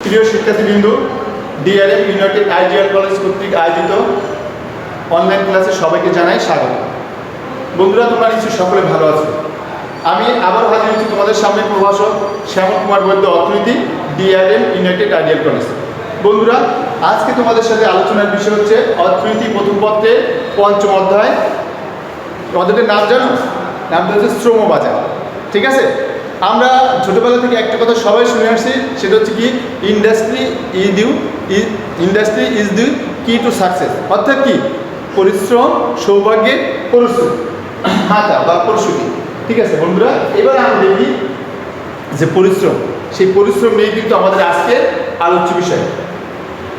প্রিয় শিক্ষার্থীবৃন্দু, DRM United ideal college কর্তৃক আয়োজিত অনলাইন ক্লাসে সবাইকে জানাই স্বাগত। বন্ধুরা, তোমরা নিশ্চয়ই সকলে ভালো আছো। আমি আবার হাজির হচ্ছি তোমাদের সামনে প্রভাষক শ্যামল কুমার বৈদ্য, অর্থনীতি, ডিআরএম ইউনাইটেড আইডিয়াল কলেজ। বন্ধুরা, আজকে তোমাদের সাথে আলোচনার বিষয় হচ্ছে অর্থনীতি প্রথম পত্রে পঞ্চম অধ্যায়। অধ্যায়টার নাম জানো? নামটা হচ্ছে শ্রম বাজার। ঠিক আছে, আমরা ছোটোবেলা থেকে একটা কথা সবাই শুনে আসছি, সেটা হচ্ছে কি, ইন্ডাস্ট্রি ইজ দি কি টু সাকসেস। অর্থাৎ কি, পরিশ্রম সৌভাগ্যের মাতা বা পরশুটি। ঠিক আছে বন্ধুরা, এবার আমরা দেখি যে পরিশ্রম, সেই পরিশ্রম নিয়ে কিন্তু আমাদের আজকের আলোচ্য বিষয়।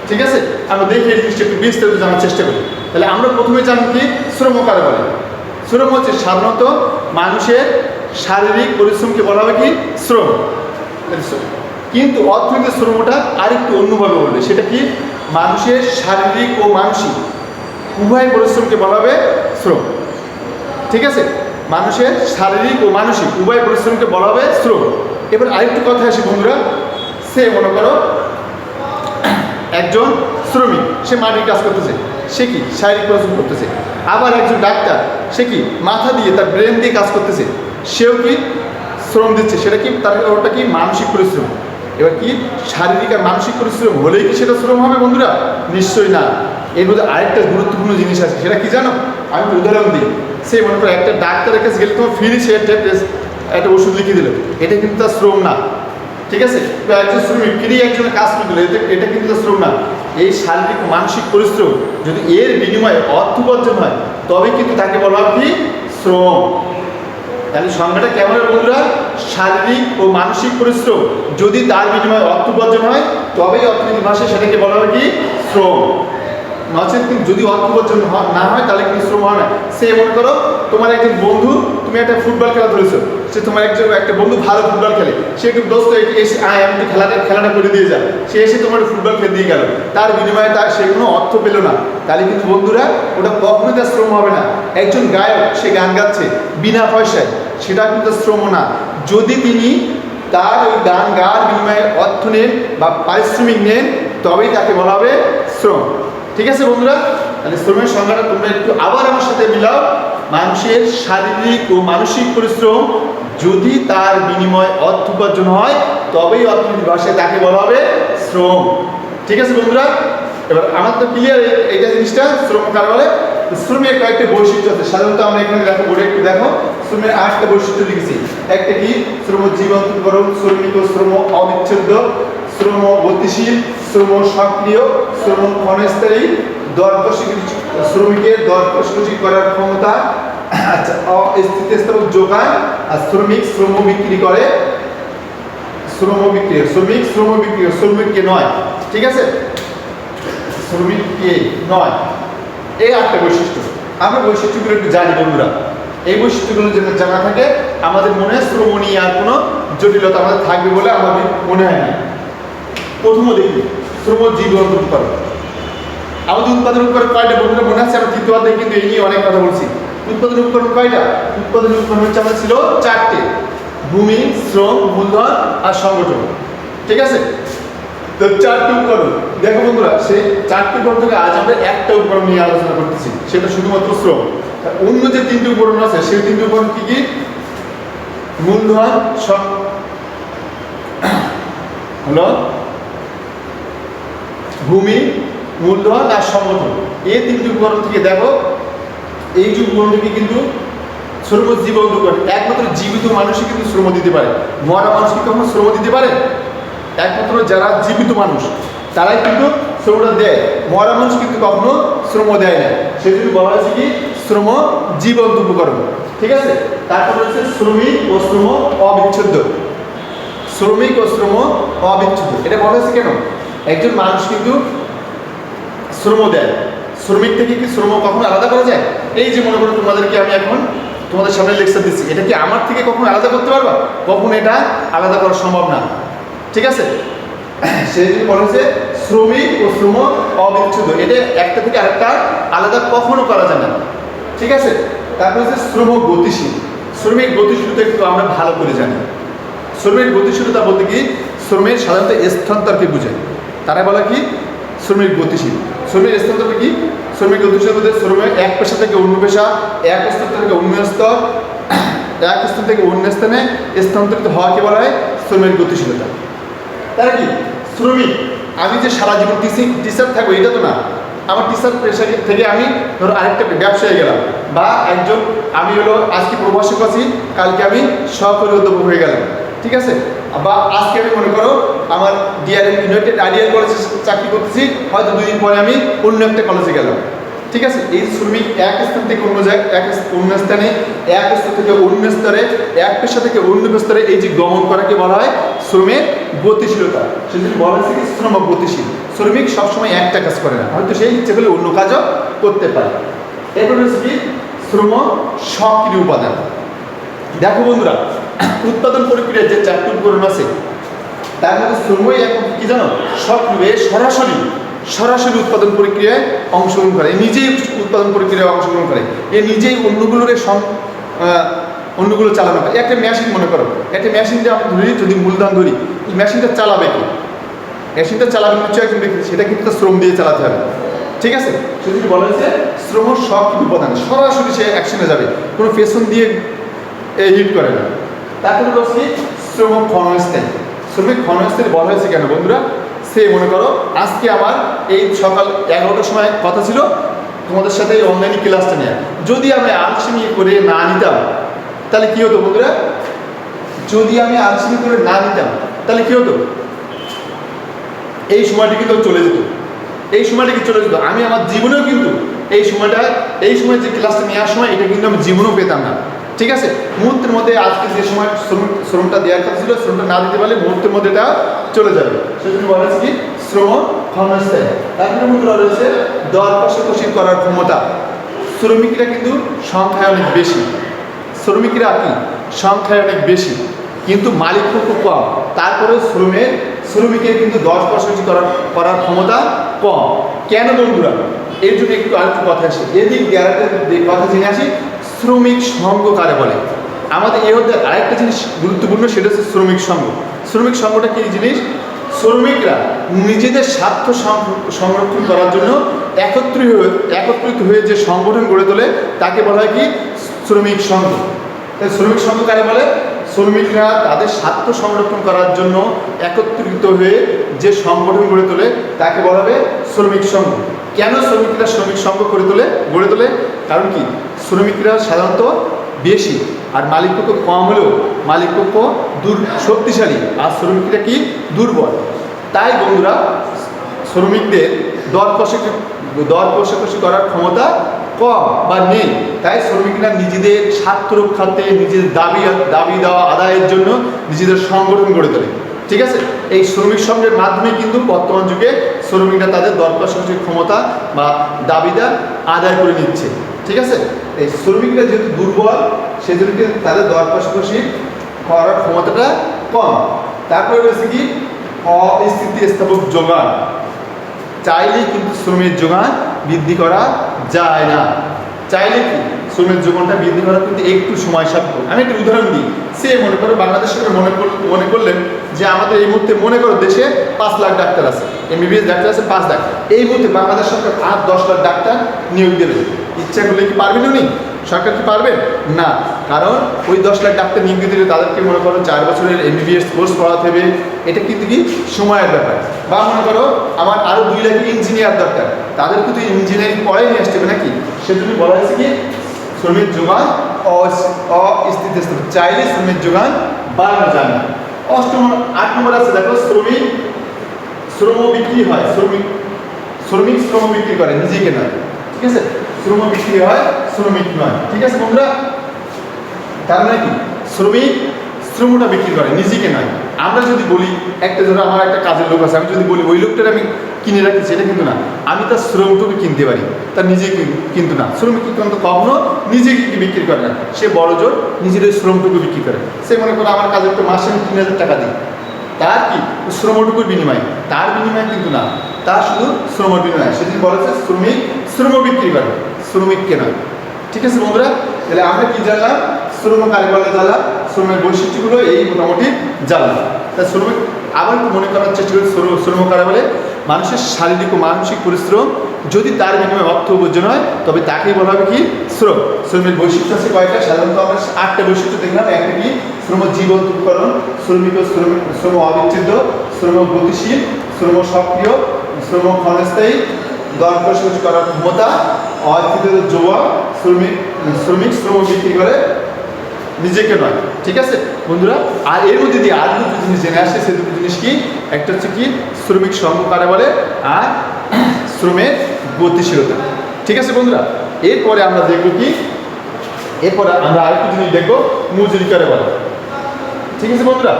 ঠিক আছে, আমরা দেখি এই জিনিসটা একটু বিস্তারিত জানার চেষ্টা করি। তাহলে আমরা প্রথমে জানি কি শ্রম কারে বলে। শ্রম হচ্ছে সাধারণত মানুষের শারীরিক পরিশ্রমকে বলা হবে কি শ্রম। কিন্তু অর্থনৈতিক শ্রমটা আরেকটু অন্যভাবে বলবে, সেটা কি, মানুষের শারীরিক ও মানসিক উভয় পরিশ্রমকে বলা হবে শ্রম। ঠিক আছে, মানুষের শারীরিক ও মানসিক উভয় পরিশ্রমকে বলা হবে শ্রম। এবার আরেকটু কথা আসি বন্ধুরা, সে মনে করো একজন শ্রমিক, সে মাটির কাজ করতেছে, সে কি শারীরিক পরিশ্রম করতেছে। আবার একজন ডাক্তার, সে কি মাথা দিয়ে তার ব্রেন দিয়ে কাজ করতেছে, সেও কি শ্রম দিচ্ছে, সেটা কি তার ওটা কি মানসিক পরিশ্রম। এবার কি শারীরিক আর মানসিক পরিশ্রম হলেই কি সেটা শ্রম হবে বন্ধুরা? নিশ্চয়ই না। এর মধ্যে আরেকটা গুরুত্বপূর্ণ জিনিস আছে, সেটা কি জানো? আমি উদাহরণ দিই। সে মনে করো একটা ডাক্তারের কাছে গেলে তোমার ফ্রি সে একটা ওষুধ লিখে দিল, এটা কিন্তু তার শ্রম না। ঠিক আছে, তো একজন শ্রমিক ফ্রি একজনের কাজ করে দিল, এটা কিন্তু তার শ্রম না। এই শারীরিক মানসিক পরিশ্রম যদি এর বিনিময়ে অর্থ উপার্জন হয়, তবে কিন্তু তাকে বলা হয় কি শ্রম। তাহলে সংজ্ঞাটা কেমন হবে বন্ধুরা? শারীরিক ও মানসিক পরিশ্রম যদি তার বিনিময়ে অর্থ উপার্জন হয়, তবেই অর্থনৈতিক ভাষায় সেটাকে বলা হবে কি শ্রম। নচেত কিন্তু যদি অর্থ উপার্জন না হয়, তাহলে কিন্তু শ্রম হয় না। সে মনে করো তোমার একজন বন্ধু, তুমি একটা ফুটবল খেলা ধরেছো, সে তোমার একটা বন্ধু ভালো ফুটবল খেলে, সে একটু দোস্ত এসে আমি খেলাটা করে দিয়ে যায়, সে এসে তোমার ফুটবল খেলে দিয়ে গেল, তার বিনিময়ে তার সে কোনো অর্থ পেল না, তাহলে কিন্তু বন্ধুরা ওটা কখনোই তার শ্রম হবে না। একজন গায়ক, সে গান গাচ্ছে বিনা পয়সায়, সেটা কিন্তু শ্রম না। যদি তিনি তার ওই গান গাওয়ার বিনিময়ে অর্থ নেন বা পারিশ্রমিক নেন, তবেই তাকে বলা হবে শ্রম। ঠিক আছে বন্ধুরা, তাহলে শ্রমের সংজ্ঞাটা তোমরা একটু আবার আমার সাথে মিলাও। মানুষের শারীরিক ও মানসিক পরিশ্রম যদি তার বিনিময়ে অর্থ উপার্জন হয়, তবেই অর্থনৈতিক ভাষায় তাকে বলা হবে শ্রম। ঠিক আছে বন্ধুরা, এবার আমার তো ক্লিয়ার এইটা জিনিসটা শ্রম কারা বলে। শ্রমের কয়েকটা বৈশিষ্ট্য আছে, সাধারণত আমরা এখানে দেখো, বোর্ডে একটু দেখো, শ্রমের 8টা বৈশিষ্ট্য লিখেছি। একটা কি, শ্রম জীবন্তকরণ, শ্রমিক ও শ্রম অবিচ্ছেদ্য, শ্রম গতিশীল, শ্রম সক্রিয়, শ্রম ক্ষণস্থায়ী, দর কষাকষি, শ্রমিকের দর কষাকষি করার ক্ষমতা, আচ্ছা, অস্থিতিস্থাপক যোগান, আর শ্রমিক শ্রম বিক্রি করে, শ্রমিককে নয়। ঠিক আছে, শ্রমিককে নয়, এই 8টা বৈশিষ্ট্য। আমরা বৈশিষ্ট্যগুলো একটু জানি বন্ধুরা। এই বৈশিষ্ট্যগুলো যদি জানা থাকে, আমাদের মনে হয় শ্রম নিয়ে আর কোনো জটিলতা আমাদের থাকবে বলে আমাদের মনে হয় না। প্রথম দেখি শ্রম জীবন উপকরণ। আমাদের উৎপাদন উপকরণ কয়টা বন্ধুরা মনে আছে? আমরা তৃতীয় অধ্যায়ে কিন্তু এই নিয়ে অনেক কথা বলছি। উৎপাদন উপকরণ কয়টা? উৎপাদন উপকরণ হচ্ছে আমাদের ছিল 4টে: ভূমি, শ্রম, মূলধন আর সংগঠন। ঠিক আছে, তো 4টি উপকরণ। দেখো বন্ধুরা, সেই 4টি উপকরণ থেকে আজ আমরা একটা উপকরণ নিয়ে আলোচনা করতেছি, সেটা শুধুমাত্র শ্রম। অন্য যে 3টি উপকরণ আছে, সেই 3টি উপকরণ কি কি? মূলধন, হলো ভূমি, মূলধন আর সংগঠন। এই 3টি উপকরণ থেকে দেখো, এই যে উপকরণ থেকে কিন্তু শ্রম জীবন্ত করে। একমাত্র জীবিত মানুষই কিন্তু শ্রম দিতে পারে, মরা মানুষ কি কখনো শ্রম দিতে পারে? একমাত্র যারা জীবিত মানুষ তারাই কিন্তু শ্রমটা দেয়, মরা মানুষ কিন্তু কখনো শ্রম দেয় না। সেজন্য বলা হয়েছে কি শ্রম জীবন্ত উপকরণ। ঠিক আছে, তারপর হচ্ছে শ্রমিক ও শ্রম অবিচ্ছেদ্য। শ্রমিক ও শ্রম অবিচ্ছেদ্য, এটা বলা হয়েছে কেন? একজন মানুষ কিন্তু শ্রম দেয়, শ্রমিক থেকে কি শ্রম কখনো আলাদা করা যায়? এই যে মনে করো তোমাদেরকে আমি এখন তোমাদের সামনে লেকচার দিচ্ছি, এটা কি আমার থেকে কখনো আলাদা করতে পারবা? কখনো এটা আলাদা করা সম্ভব না। ঠিক আছে, সেই জন্য বলা হয়েছে শ্রমিক ও শ্রম অবিচ্ছেদ্য, এটা একটা থেকে আরেকটা আলাদা কখনো করা যায় না। ঠিক আছে, তারপর হচ্ছে শ্রম গতিশীল। শ্রমিক গতিশীলতা একটু আমরা ভালো করে জানি। শ্রমিক গতিশীলতা বলতে কি, শ্রমের সাধারণত স্থানান্তরকে বোঝায়। তারা বলে কি শ্রমিক গতিশীল। শ্রমের স্থানান্তর কি? শ্রমিক গতিশীল বলতে শ্রমের এক পেশা থেকে অন্য পেশা, এক স্তর থেকে অন্য স্তর, এক স্থান থেকে অন্য স্থানে স্থানান্তরিত হওয়াকে বলা হয় শ্রমের গতিশীলতা। তারা কি শ্রমিক, আমি যে সারা জীবন টিচার থাকবো এটা তো না। আমার টিচার পেশা থেকে আমি ধরো আরেকটা ব্যবসায় গেলাম, বা একজন আমি হলো আজকে প্রবাসক আছি, কালকে আমি সহকারী অধ্যাপক হয়ে গেলাম, ঠিক আছে। বা আজকে আমি মনে করো আমার ডিআরএম ইউনাইটেড আইডিয়াল কলেজে চাকরি করতেছি, হয়তো 2 দিন পরে আমি অন্য একটা কলেজে গেলাম, ঠিক আছে। এই শ্রমিক এক স্থান থেকে অন্য জায়গায়, অন্য স্থানে, এক স্তর থেকে অন্য স্তরে, এক পেশা থেকে অন্য স্তরে এই যে গমন করাকে বলা হয় শ্রমের গতিশীলতা। সেজন্য বলা হচ্ছে কি শ্রম গতিশীল। শ্রমিক সবসময় একটা কাজ করে না, হয়তো সেই ইচ্ছে করলে অন্য কাজও করতে পারে। এরপর হচ্ছে কি শ্রম সক্রিয় উপাদান। দেখো বন্ধুরা, উৎপাদন প্রক্রিয়ার যে 4টি উপকরণ আছে তার মধ্যে শ্রমই এক কি জানো, সক্রিয়, সরাসরি উৎপাদন প্রক্রিয়ায় অংশগ্রহণ করে, নিজেই উৎপাদন প্রক্রিয়ায় অংশগ্রহণ করে, নিজেই অন্যগুলো চালানো করে। একটা মেশিন মনে করো, একটা মেশিন যে আমরা ধরি, যদি মূলধন ধরি, এই মেশিনটা চালাবে কি? মেশিনটা চালাবে নিশ্চয়ই একজন ব্যক্তি, সেটা কিন্তু শ্রম দিয়ে চালাতে হবে, ঠিক আছে। সেদিকে বলা হয়েছে শ্রম সক্রিয় উপাদান, সরাসরি সে অ্যাকশনে যাবে, কোনো পেছন দিয়ে হিট করে না। তারপরে বলছি শ্রম ক্ষণস্থায়ী। শ্রমিক ক্ষণস্থায়ী বলা হয়েছে কেন বন্ধুরা? সে মনে করো আজকে আমার এই সকাল 11টার সময় কথা ছিল তোমাদের সাথে এই অনলাইন ক্লাসটা নেওয়া, যদি আমি আলসেমি করে না নিতাম তাহলে কী হতো বন্ধুরা? যদি আমি আলসেমি করে না নিতাম তাহলে কী হতো? এই সময়টি কিন্তু চলে যেত, এই সময়টা কি চলে যেত। আমি আমার জীবনেও কিন্তু এই সময় যে ক্লাসটা নেওয়ার সময় এটা কিন্তু আমি জীবনেও পেতাম না, ঠিক আছে। মুহূর্তের মধ্যে আজকে যে সময় শ্রমটা দেওয়ার কথা ছিল, শ্রমটা না দিতে পারলে মুহূর্তের মধ্যে এটা চলে যাবে। সেজন্য বলা হচ্ছে কি শ্রম ক্ষণস্থায়ী। তারপরে বন্ধুরা রয়েছে দর কষাকষি করার ক্ষমতা। শ্রমিকরা কিন্তু সংখ্যায় অনেক বেশি, শ্রমিকরা কি সংখ্যায় অনেক বেশি, কিন্তু মালিক খুব কম। তারপরেও শ্রমিকের কিন্তু দর কষাকষি করার ক্ষমতা কম। কেন বন্ধুরা? এর জন্য একটু আরেকটু কথা আসে, এদিক কথা জেনে আসি। শ্রমিক সংঘ কারে বলে? আমাদের এই হতে আরেকটা জিনিস গুরুত্বপূর্ণ, সেটা হচ্ছে শ্রমিক সংঘ। শ্রমিক সংঘটা কী জিনিস? শ্রমিকরা নিজেদের স্বার্থ সংরক্ষণ করার জন্য একত্রিত হয়ে যে সংগঠন গড়ে তোলে তাকে বলা হয় কি শ্রমিক সংঘ। শ্রমিক সংঘ কারে বলে? শ্রমিকরা তাদের স্বার্থ সংরক্ষণ করার জন্য একত্রিত হয়ে যে সংগঠন গড়ে তোলে তাকে বলা হবে শ্রমিক সংঘ। কেন শ্রমিকরা শ্রমিক সংঘ গড়ে তোলে? কারণ কি শ্রমিকরা সাধারণত বেশি, আর মালিকপক্ষ কম হলেও মালিকপক্ষ শক্তিশালী, আর শ্রমিকরা কি দুর্বল। তাই বন্ধুরা শ্রমিকদের দর কষাকষি করার ক্ষমতা কম বা নেই। তাই শ্রমিকরা নিজেদের স্বার্থ রক্ষার্থে, নিজেদের দাবি দেওয়া আদায়ের জন্য নিজেদের সংগঠন গড়ে তোলে, ঠিক আছে। এই শ্রমিক সংঘের মাধ্যমে কিন্তু বর্তমান যুগে শ্রমিকরা তাদের দর কষাকষির ক্ষমতা বা দাবিটা আদায় করে নিচ্ছে, ঠিক আছে। এই শ্রমিকরা যেহেতু দুর্বল, সেজন্য তাদের দর কষাকষি করার ক্ষমতাটা কম। তারপরে রয়েছে কি অস্থিতিস্থাপক যোগান। চাইলেই কিন্তু শ্রমের যোগান বৃদ্ধি করা যায় না। চাইলে কি শ্রমের যোগানটা বৃদ্ধি করা কিন্তু একটু সময় সাপেক্ষ। আমি একটা উদাহরণ দিই। সে মনে করো বাংলাদেশ সরকার মনে করলেন যে আমাদের এই মুহূর্তে মনে করো দেশে 5 লাখ ডাক্তার আছে, MBBS ডাক্তার আছে 5 লাখ। এই মুহূর্তে বাংলাদেশ সরকার 10 লাখ ডাক্তার নিয়োগ দেবে। ইচ্ছা করলে কি পারবেন উনি? সরকার কি পারবেন না? কারণ ওই 10 লাখ ডাক্তার নিয়োগ দিলে তাদেরকে মনে করো 4 বছরের MBBS কোর্স করাতে হবে, এটা কিন্তু কি সময়ের ব্যাপার। বা মনে করো আমার আরও 2 লাখ ইঞ্জিনিয়ার দরকার, তাদের কিন্তু ইঞ্জিনিয়ারিং পড়াই নিয়ে আসতে হবে নাকি। সেজন্য বলা হয়েছে কি শ্রমিক যোগান অস্থিতিস্থাপক। চাইলে শ্রমিক যোগান বাড়ানো যায় না। 8 নম্বর আছে দেখো শ্রম বিক্রি হয়। শ্রমিক শ্রম বিক্রি করে, নিজেকে নয়, ঠিক আছে। শ্রম বিক্রি হয়, শ্রমিক নয়, ঠিক আছে বন্ধুরা। তার মানে কি শ্রমিক শ্রমটা বিক্রি করে, নিজেকে নয়। আমরা যদি বলি একটা ধরো আমার একটা কাজের লোক আছে, আমি যদি বলি ওই লোকটার আমি কিনে রাখি, সেটা কিন্তু না, আমি তার শ্রমটুকু কিনতে পারি, তার নিজেকে কিন্তু না। শ্রমিক কিন্তু কখনো নিজেকে বিক্রি করে না, সে বড় জোর নিজের ওই শ্রমটুকু বিক্রি করে। সে মনে করো আমার কাজের তো মাসে আমি 3000 টাকা দিই, তার কি শ্রমটুকুর বিনিময়, তার বিনিময় কিন্তু না, তার শুধু শ্রমের বিনিময়। সেদিন বলেছে শ্রমিক শ্রম বিক্রি করে, শ্রমিককে নয়, ঠিক আছে বন্ধুরা। তাহলে আমরা কি জানলাম? শ্রম কারে বলে জানলাম, শ্রমের বৈশিষ্ট্যগুলো এই মোটামুটি জানলাম। তা শ্রমিক আবার একটু মনে করার চেষ্টা করি শ্রম কারা বলে মানুষের শারীরিক ও মানসিক পরিশ্রম যদি তার বিনিময়ে অর্থ উপার্জন হয় তবে তাকেই বলা হবে কি শ্রম। শ্রমের বৈশিষ্ট্য আছে কয়টা, সাধারণত আমরা 8টা বৈশিষ্ট্য দেখলাম। একটা কি শ্রম জীবন্ত উপকরণ, শ্রম অবিচ্ছেদ্য, শ্রম গতিশীল, শ্রম সক্রিয়, শ্রম ক্ষণস্থায়ী, দর কষাকষি করার ক্ষমতা, অস্থিত যুবক, শ্রমিক শ্রম বিক্রি করে নিজেকে নয়। ঠিক আছে বন্ধুরা, আর এর মধ্যে দিয়ে আর দুটো জিনিস জেনে আসছে। সে দুটো জিনিস কি, একটা হচ্ছে কি শ্রমিক সংঘ কারা বলে, আর শ্রমের গতিশীলতা। ঠিক আছে বন্ধুরা, এরপরে আমরা দেখবো কি, এরপরে আমরা আরেকটু জিনিস দেখবো মজুরি কারা বলে। ঠিক আছে বন্ধুরা,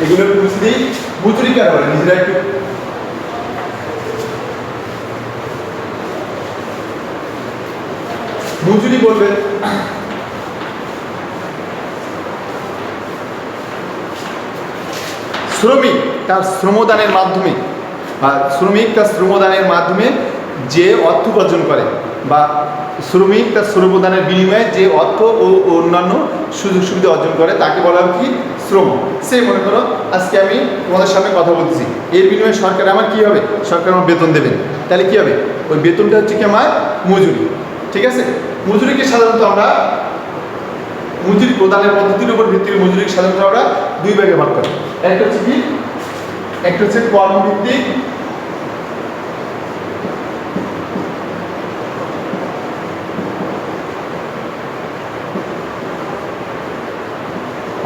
এগুলো একটু বুঝে দিই। মজুরি কারা বলে নিজেরা একটু মজুরি বলবেন শ্রমিক তার শ্রমদানের মাধ্যমে যে অর্থ উপার্জন করে, বা শ্রমিক তার শ্রমদানের বিনিময়ে যে অর্থ ও অন্যান্য সুযোগ সুবিধা অর্জন করে তাকে বলা হয় কি শ্রম। সে মনে করো আজকে আমি তোমাদের সামনে কথা বলতেছি, এর বিনিময়ে সরকার আমার কি হবে, সরকার আমার বেতন দেবেন, তাহলে কি হবে, ওই বেতনটা হচ্ছে কি আমার মজুরি। ঠিক আছে, মজুরিকে সাধারণত আমরা মজুরি প্রদানের পদ্ধতির উপর ভিত্তি করে মজুরি সাধারণত আমরা দুই ভাগে ভাগ করি। একটা হচ্ছে কি, একটা হচ্ছে কর্মভিত্তিক,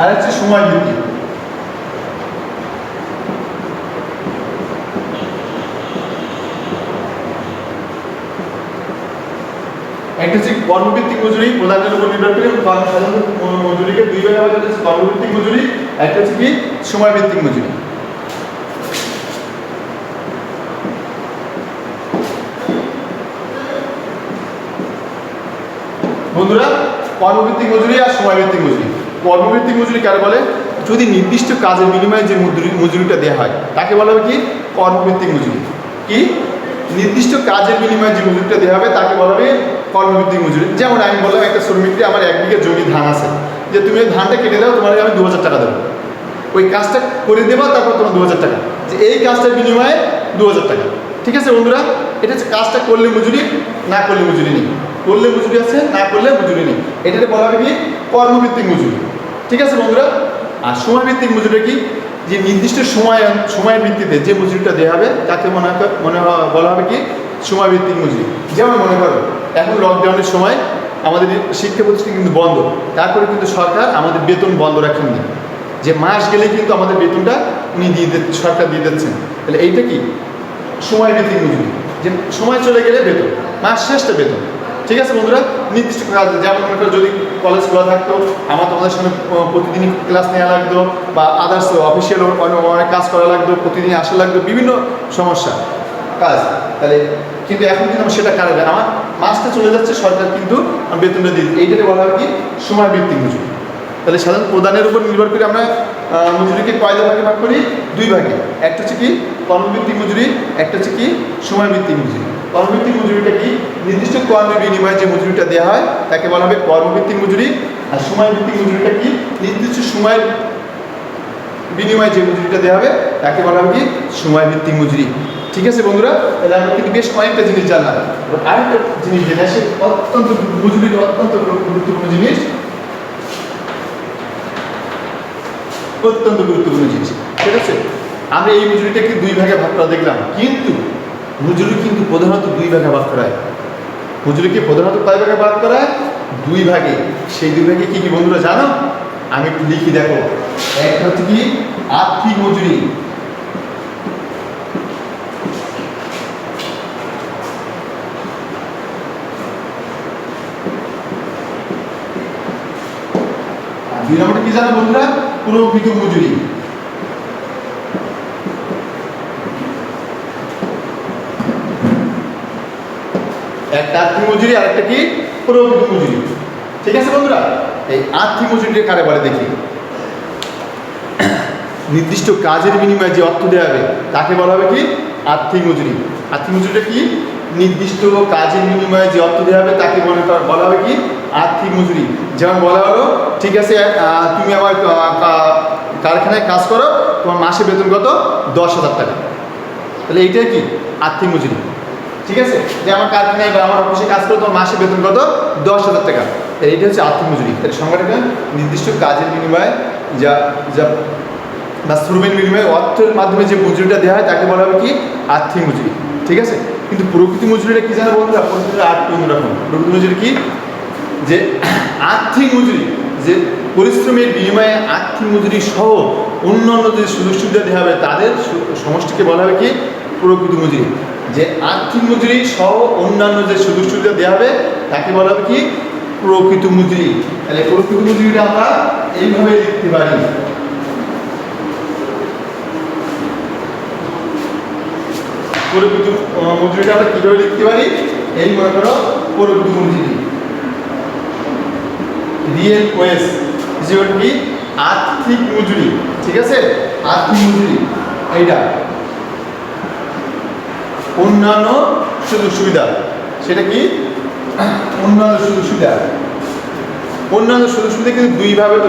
আর হচ্ছে সময় ভিত্তিক। একটা হচ্ছে কর্মভিত্তিক মজুরি প্রধানের উপর নির্ভর করে, সাধারণত মজুরিকে দুই ভাগে ভাগ করা হচ্ছে, কর্মভিত্তিক মজুরি, একটা হচ্ছে কি সময় ভিত্তিক মজুরি। বন্ধুরা, কর্মভিত্তিক মজুরি আর সময় ভিত্তিক মজুরি। কর্মভিত্তিক মজুরি কারা বলে, যদি নির্দিষ্ট কাজের বিনিময়ে যে মজুরিটা দেওয়া হয় তাকে বলা হবে কি কর্মভিত্তিক মজুরি। কি নির্দিষ্ট কাজের বিনিময়ে যে মজুরিটা দেওয়া হবে তাকে বলা হবে কর্মভিত্তিক মজুরি। যেমন আমি বললাম একটা শ্রমিককে আমার 1 বিঘা জমি ধান আছে, যে তুমি ওই ধানটা কেটে দাও, তোমাকে আমি 2000 টাকা দেবো, ওই কাজটা করে দেবা, তারপর তোমার 2000 টাকা, যে এই কাজটার বিনিময়ে 2000 টাকা। ঠিক আছে বন্ধুরা, এটা হচ্ছে কাজটা করলে মজুরি, না করলে মজুরি নেই, করলে মজুরি আছে, না করলে মজুরি নেই, এটাকে বলা হবে কি কর্মভিত্তিক মজুরি। ঠিক আছে বন্ধুরা, আর সময়ভিত্তিক মজুরি কি, যে নির্দিষ্ট সময়ের ভিত্তিতে যে মজুরিটা দেওয়া হবে তাকে বলা হবে কি সময়ভিত্তিক মজুরি। যেমন মনে করো এখন লকডাউনের সময় আমাদের শিক্ষা প্রতিষ্ঠান কিন্তু বন্ধ, তারপরে কিন্তু সরকার আমাদের বেতন বন্ধ রাখেননি, যে মাস গেলে কিন্তু আমাদের বেতনটা উনি সরকার দিয়ে দিচ্ছেন। তাহলে এইটা কি সময়ভিত্তিক মজুরি, যে সময় চলে গেলে বেতন, মাস শেষটা বেতন। ঠিক আছে বন্ধুরা, নির্দিষ্ট কাজ, যেমন মনে করো যদি কলেজ খোলা থাকতো, আমার তোমাদের সঙ্গে প্রতিদিনই ক্লাস নেওয়া লাগতো, বা আদার্স অফিসিয়াল অনেক কাজ করা লাগতো, প্রতিদিন আসা লাগতো, বিভিন্ন সমস্যা কাজ, তাহলে কিন্তু এখন কিন্তু আমার সেটা কারণে আমার মাসটা চলে যাচ্ছে, সরকার কিন্তু বেতনটা দিয়ে দিচ্ছে, এইটাকে বলা হয় কি সময়ভিত্তিক মজুরি। তাহলে সাধারণ প্রদানের উপর নির্ভর করে আমরা মজুরিকে কয়টা ভাগে ভাগ করি, দুই ভাগে। একটা হচ্ছে কি কর্মভিত্তিক মজুরি, একটা হচ্ছে কি সময়ভিত্তিক মজুরি। কর্মভিত্তিক মজুরিটা কি, নির্দিষ্ট কর্মের বিনিময়ে যে মজুরিটা দেওয়া হয় তাকে বলা হবে কর্মভিত্তিক মজুরি। আর সময়ভিত্তিক মজুরিটা কি, নির্দিষ্ট সময়ের বিনিময়ে যে মজুরিটা দেওয়া হবে তাকে বলা হবে কি সময়ভিত্তিক মজুরি। ঠিক আছে বন্ধুরা, তাহলে আমরা কিন্তু বেশ কয়েকটা জিনিস জানলাম। আরেকটা জিনিস জেনে আসে, অত্যন্ত মজুরির অত্যন্ত গুরুত্বপূর্ণ জিনিস, অত্যন্ত গুরুত্বপূর্ণ জিনিস। ঠিক আছে, আমরা এই মজুরিটাকে দুই ভাগে ভাগ করা দেখলাম, কিন্তু মজুরি কিন্তু প্রধানত দুই ভাগে ভাগ করা হয়। মজুরিকে প্রধানত কয় ভাগে ভাগ করা হয়, দুই ভাগে। সেই দুই ভাগে কি কি বন্ধুরা জানো, আমি একটু লিখি দেখো। একটা হচ্ছে কি আর্থিক মজুরি, দুই নম্বরটা কি জানো বন্ধুরা, প্রকৃত মজুরি। একটা আর্থিক মজুরি আর একটা কি প্রকৃত মজুরি। ঠিক আছে বন্ধুরা, এই আর্থিক মজুরিটা কারে বলে দেখি। নির্দিষ্ট কাজের বিনিময়ে যে অর্থ দেওয়া হবে তাকে বলা হবে কি আর্থিক মজুরি। আর্থিক মজুরিটা কি, নির্দিষ্ট কাজের বিনিময়ে যে অর্থ দেওয়া হবে তাকে বলা হবে কি আর্থিক মজুরি। যেমন বলা হলো, ঠিক আছে তুমি আমার কারখানায় কাজ করো, তোমার মাসে বেতন কত 10,000 টাকা। তাহলে এইটাই কি আর্থিক মজুরি। ঠিক আছে, যে আমার কারখানায় বা আমার অফিসে কাজ করে তোমার মাসে বেতন কত 10,000 টাকা, এইটা হচ্ছে আর্থিক মজুরি। তাহলে সংখ্যাটা নির্দিষ্ট কাজের বিনিময়ে যা যা বা শ্রমের বিনিময়ে অর্থের মাধ্যমে যে মজুরিটা দেওয়া হয় তাকে বলা হবে কি আর্থিক মজুরি। ঠিক আছে, কিন্তু প্রকৃতি মজুরিটা কি জানো বন্ধুরা? প্রকৃতিটা আর্থিক অন্যরকম। প্রকৃতি মজুরি কি? যে আর্থিক মজুরি, যে পরিশ্রমের বিনিময়ে আর্থিক মজুরি সহ অন্যান্য যে সুযোগ সুবিধা দেওয়া হবে তাদের সমষ্টিকে বলা হবে কি প্রকৃত মজুরি। যে আর্থিক মজুরি সহ অন্যান্য যে সুযোগ সুবিধা দেওয়া হবে তাকে বলা হবে কি প্রকৃত মজুরি। তাহলে প্রকৃত মজুরিটা আমরা এইভাবে লিখতে পারি। প্রকৃত মজুরিটা আমরা কিভাবে লিখতে পারি? এই মনে করো প্রকৃত মজুরি, রিয়েল ওয়েজ যেটা কি আর্থিক মজুরি। ঠিক আছে, আর্থিক মজুরি এইটা অন্যান্য সুযোগ সুবিধা, সেটা কি অন্যান্য সুযোগ সুবিধা। অন্যান্য সুযোগ সুবিধা কিন্তু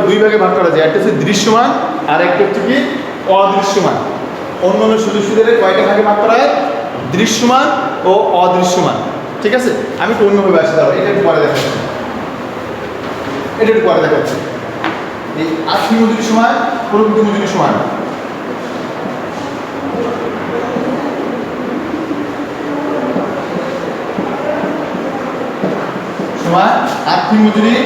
দুই ভাগে ভাগ করা যায়, একটা হচ্ছে দৃশ্যমান আর একটা হচ্ছে কি অদৃশ্যমান। অন্যান্য সুযোগ সুবিধাকে কয়টা ভাগে ভাগ করা হয়? দৃশ্যমান ও অদৃশ্যমান। ঠিক আছে, আমি একটু অন্যভাবে আসতে পারবো, এটা একটু পরে দেখাচ্ছি। এই আর্থিক মজুরি সমান প্রকৃত মজুরি সমান। সমান আর্থিক মজুরি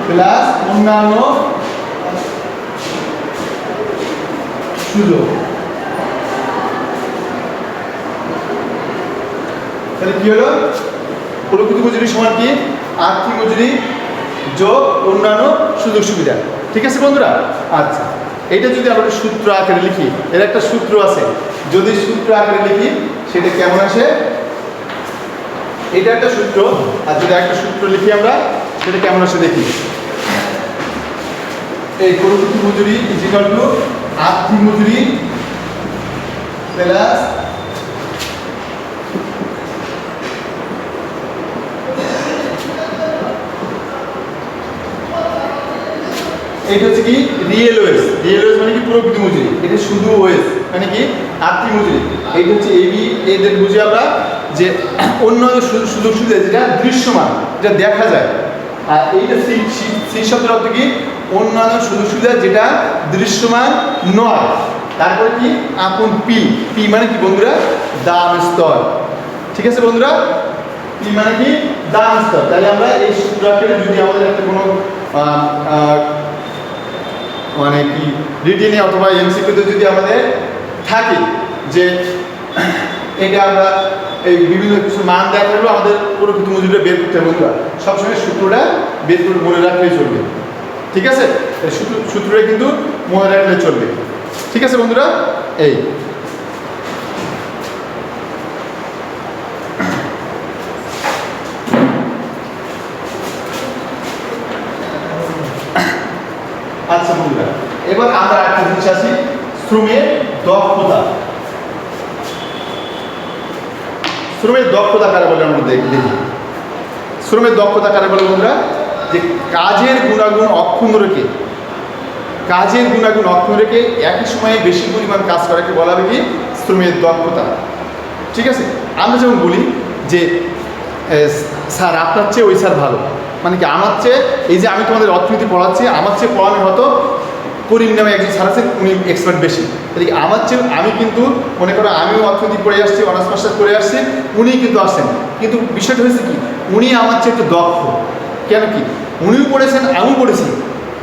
প্লাস অন্যান্য সুযোগ। তাহলে কি হলো? প্রকৃত মজুরি সমান কি আর্থিক মজুরি যোগ অন্যান্য সুযোগ সুবিধা। ঠিক আছে বন্ধুরা? আচ্ছা, এইটা যদি আমরা সূত্র আকারে লিখি, এর একটা সূত্র আছে, যদি সূত্র আকারে লিখি সেটা কেমন আসে? এটা একটা সূত্র, আর যদি একটা সূত্র লিখি আমরা সেটা কেমন আসে দেখি। এই প্রকৃত মজুরি ইজ ইকুয়াল টু আর্থিক মজুরি প্লাস এটা হচ্ছে কি রিয়েল ওয়েজ। রিয়েল ওয়েজ মানে কি প্রকৃত মজুরি, এটা শুধু ওয়েজ মানে কি আর্থিক মজুরি। এইটা হচ্ছে এবি, এদের বুঝি আমরা যে অন্যান্য সুযোগ সুবিধা যেটা দৃশ্যমান, যেটা দেখা যায়। আর এইটা সি শব্দের অর্থ কি অন্যান্য সুযোগ সুবিধা যেটা দৃশ্যমান নয়। তারপরে কি আপন পি, পি মানে কি বন্ধুরা দাম স্তর। ঠিক আছে বন্ধুরা, পি মানে কি দাম স্তর। তাহলে আমরা এই সূত্রকে যদি আমাদের একটা কোনো মানে কি রিটেনে অথবা এমসিকিউতে যদি আমাদের থাকে যে এটা আমরা এই বিভিন্ন কিছু মান দেওয়া থাকলেও আমাদের প্রকৃত মজুরিটা বের করতে হবে বন্ধুরা, সবসময় সূত্রটা বের করে মনে রাখলেই চলবে। ঠিক আছে, সূত্রটা কিন্তু মনে রাখলে চলবে। ঠিক আছে বন্ধুরা, এই আচ্ছা বন্ধুরা, এবার আমরা একটা জিনিস আসি শ্রমের দক্ষতা। শ্রমের দক্ষতা কারে বলে আমরা দেখি। শ্রমের দক্ষতা কারে বলে বন্ধুরা? যে কাজের গুণাগুণ অক্ষুণ্ণ রেখে, কাজের গুণাগুণ অক্ষুণ্ণ রেখে একই সময়ে বেশি পরিমাণ কাজ করাকে বলা হবে কি শ্রমের দক্ষতা। ঠিক আছে, আমরা যেমন বলি যে স্যার আপনার চেয়ে ওই স্যার ভালো, মানে কি আমার চেয়ে, এই যে আমি তোমাদের অর্থনীতি পড়াচ্ছি, আমার চেয়ে পড়ানো হতো করিম নামে একজন স্যার আছেন, উনি এক্সপার্ট বেশি। তাহলে কি আমার চেয়ে আমি কিন্তু মনে করো আমিও অর্থনীতি পড়ে আসছি, অনার্স মাস্টার্স করে আসছি, উনি কিন্তু আসছেন, কিন্তু বিষয়টা হয়েছে কি উনি আমার চেয়ে একটু দক্ষ। কেন কি উনিও পড়েছেন আমিও পড়েছি,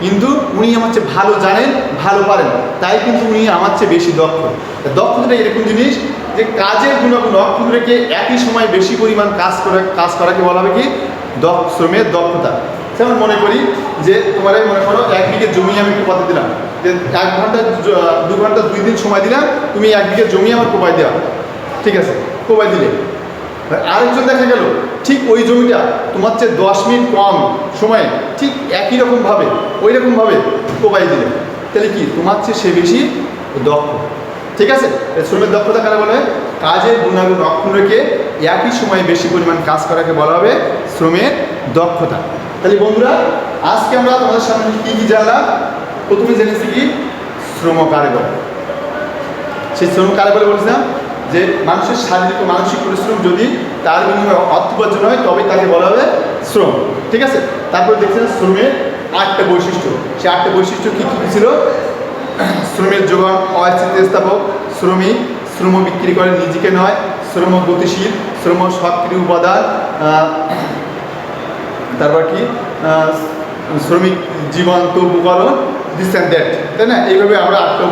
কিন্তু উনি আমার চেয়ে ভালো জানেন, ভালো পারেন, তাই কিন্তু উনি আমার চেয়ে বেশি দক্ষ। দক্ষতাটা এরকম জিনিস যে কাজের গুণাগুণ অক্ষুণ্ণ রেখে একই সময় বেশি পরিমাণ কাজ করাকে বলা হবে কি শ্রমের দক্ষতা। যেমন মনে করি যে তোমার মনে করো 1 বিঘে জমি আমি কোপাতে দিলাম, যে 1 ঘন্টা 2 ঘন্টা 2 দিন সময় দিলাম, তুমি 1 বিঘে জমি আমার কোপাই দেওয়া। ঠিক আছে, কোপাই দিলে আরেকজন দেখা গেল ঠিক ওই জমিটা তোমার চেয়ে 10 মিনিট কম সময়ে ঠিক একই রকমভাবে ওই রকমভাবে কোপাই দিলে, তাহলে কি তোমার চেয়ে সে বেশি দক্ষ। ঠিক আছে, শ্রমের দক্ষতা কারা বলা হয়? কাজের গুণাগুণ অক্ষুণ্ণ রেখে একই সময়ে বেশি পরিমাণ কাজ করাকে বলা হবে শ্রমের দক্ষতা। তাহলে বন্ধুরা, আজকে আমরা তোমাদের সামনে কী কী জানলাম? প্রথমে জেনেছি কি শ্রম কারে বলে। সেই শ্রম কারে বলে বলছিলাম যে মানুষের শারীরিক ও মানসিক পরিশ্রম যদি তার বিনিময়ে অর্থ উপার্জন হয় তবে তাকে বলা হবে শ্রম। ঠিক আছে, তারপর দেখছেন শ্রমের 8টা বৈশিষ্ট্য। সেই 8টা বৈশিষ্ট্য কী কী ছিল? শ্রমের যোগান অস্থিতিস্থাপক, শ্রমিক, শ্রম বিক্রি করে নিজেকে নয়, শ্রম গতিশীল, শ্রম সক্রিয় উপাদান, তারপর কি শ্রমিক জীবন্ত উপকরণ, দিস অ্যান্ড দ্যাট, তাই না? এইভাবে আমরা 8টা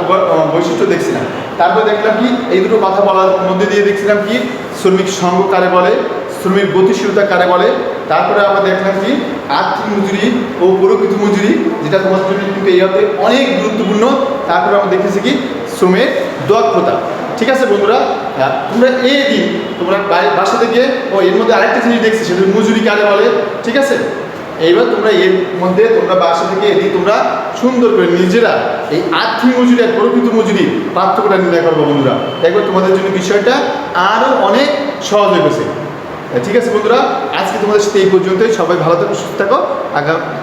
বৈশিষ্ট্য দেখছিলাম। তারপর দেখলাম কি এই দুটো কথা বলার মধ্যে দিয়ে দেখছিলাম কি শ্রমিক সঙ্গ কারে বলে, শ্রমিক গতিশীলতা কারে বলে। তারপরে আমরা দেখলাম কি আর্থিক মজুরি ও প্রকৃত মজুরি, যেটা তোমাদের জন্য কিন্তু এই অর্থে অনেক গুরুত্বপূর্ণ। তারপরে আমরা দেখেছি কি শ্রমের দক্ষতা। ঠিক আছে বন্ধুরা, তোমরা এই দিন তোমরা বাসা থেকে এর মধ্যে আরেকটা জিনিস দেখছি, সেটা মজুরি কারে বলে। ঠিক আছে, এইবার তোমরা এর মধ্যে তোমরা বাসা থেকে এদিন তোমরা সুন্দর করে নিজেরা এই আর্থিক মজুরি আর প্রকৃত মজুরি পার্থক্যটা নির্ণয় করবো বন্ধুরা। একবার তোমাদের জন্য বিষয়টা আরও অনেক সহজ হয়ে গেছে। ঠিক আছে বন্ধুরা, আজকে তোমাদের সাথে এই পর্যন্তই। সবাই ভালো থাকো, সুস্থ থাকো।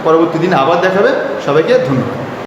পরবর্তী দিন আবার দেখাবে। সবাইকে ধন্যবাদ।